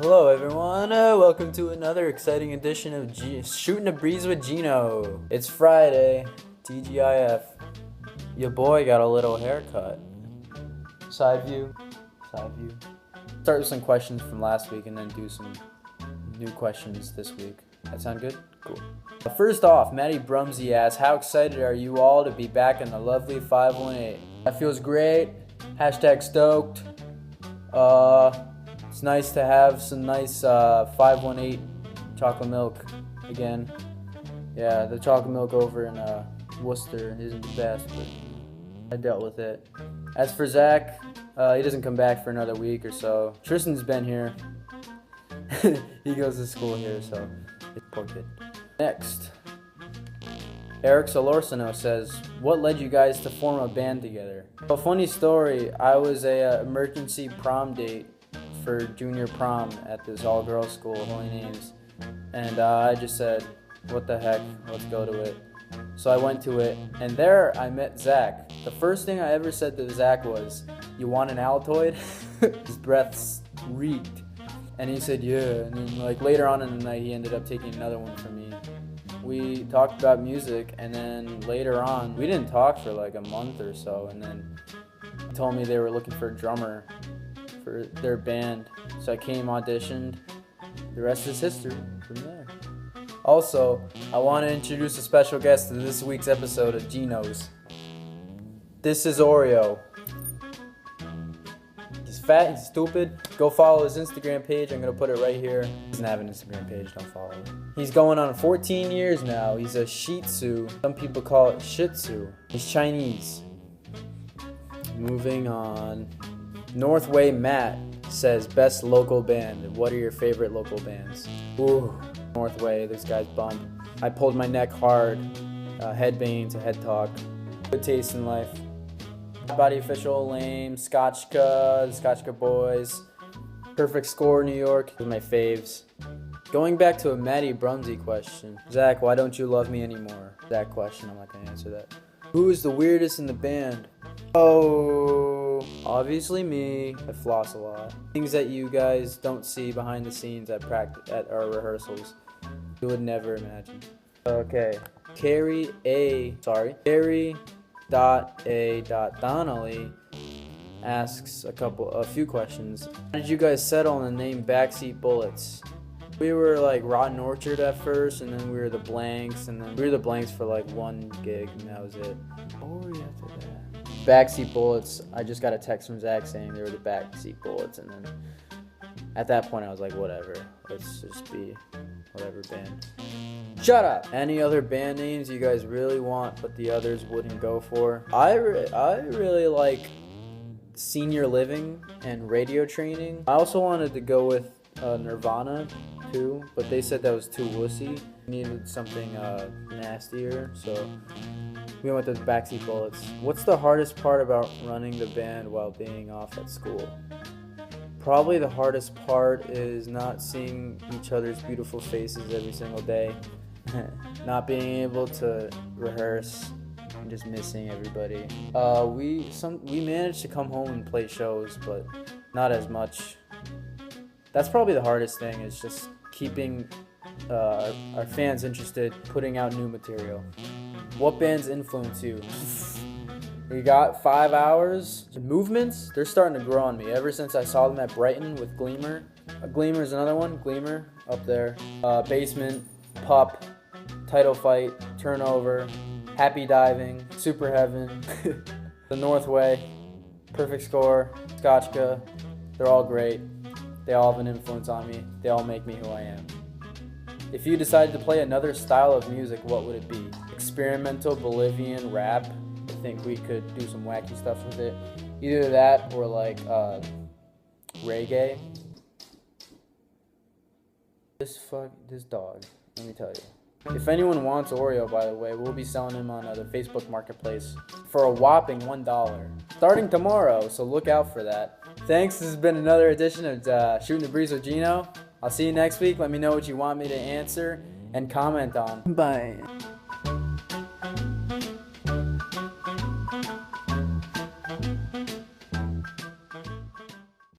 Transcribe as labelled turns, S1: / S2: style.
S1: Hello everyone, welcome to another exciting edition of Shootin' the Breeze with Gino. It's Friday, TGIF. Your boy got a little haircut. Side view. Start with some questions from last week and then do some new questions this week. That sound good? Cool. First off, Maddie Brumsy asks, how excited are you all to be back in the lovely 518? That feels great. Hashtag stoked. It's nice to have some nice 518 chocolate milk again. Yeah, the chocolate milk over in Worcester isn't the best, but I dealt with it. As for Zach, he doesn't come back for another week or so. Tristan's been here. He goes to school here, so it's poor kid. Next, Eric Solorsino says, what led you guys to form a band together? A funny story, I was a emergency prom date for junior prom at this all-girls school, Holy Names, and I just said, what the heck, let's go to it. So I went to it, and there I met Zach. The first thing I ever said to Zach was, you want an Altoid? His breath reeked, and he said, yeah, and then like later on in the night, he ended up taking another one from me. We talked about music, and then later on, we didn't talk for like a month or so, and then he told me they were looking for a drummer for their band, so I came, auditioned. The rest is history from there. Also, I want to introduce a special guest to this week's episode of Gino's. This is Oreo. He's fat, he's stupid. Go follow his Instagram page. I'm going to put it right here. He doesn't have an Instagram page, don't follow him. He's going on 14 years now. He's a Shih Tzu. Some people call it Shih Tzu. He's Chinese. Moving on. Northway Matt says, best local band. What are your favorite local bands? Ooh, Northway, this guy's bummed. I pulled my neck hard. Head banging to head talk. Good taste in life. Body Official, Lame, Scotchka, the Scotchka Boys. Perfect Score, New York. Those are my faves. Going back to a Maddie Brumsy question. Zach, why don't you love me anymore? That question, I'm not going to answer that. Who is the weirdest in the band? Oh, obviously me. I floss a lot. Things that you guys don't see behind the scenes at our rehearsals. You would never imagine. Okay. Carrie Donnelly asks a few questions. How did you guys settle on the name Backseat Bullets? We were like Rotten Orchard at first, and then we were the Blanks, and then we were the Blanks for like one gig, and that was it. What were we after that? Backseat Bullets, I just got a text from Zach saying they were the Backseat Bullets, and then at that point I was like, whatever, let's just be whatever band. Shut up! Any other band names you guys really want but the others wouldn't go for? I really like Senior Living and Radio Training. I also wanted to go with Nirvana too, but they said that was too wussy. Needed something nastier, so we went with the Backseat Bullets. What's the hardest part about running the band while being off at school? Probably the hardest part is not seeing each other's beautiful faces every single day. Not being able to rehearse and just missing everybody. We managed to come home and play shows, but not as much. That's probably the hardest thing, is just keeping our fans interested, putting out new material. What bands influence you? We got 5 Hours. Movements, they're starting to grow on me. Ever since I saw them at Brighton with Gleamer. Gleamer's another one. Gleamer, up there. Basement, Pup, Title Fight, Turnover, Happy Diving, Super Heaven, The Northway, Perfect Score, Scotchka. They're all great. They all have an influence on me. They all make me who I am. If you decided to play another style of music, what would it be? Experimental Bolivian rap. I think we could do some wacky stuff with it. Either that or like reggae. This dog, let me tell you. If anyone wants Oreo, by the way, we'll be selling him on the Facebook Marketplace for a whopping $1. Starting tomorrow, so look out for that. Thanks, this has been another edition of Shootin' the Breeze with Gino. I'll see you next week. Let me know what you want me to answer and comment on. Bye.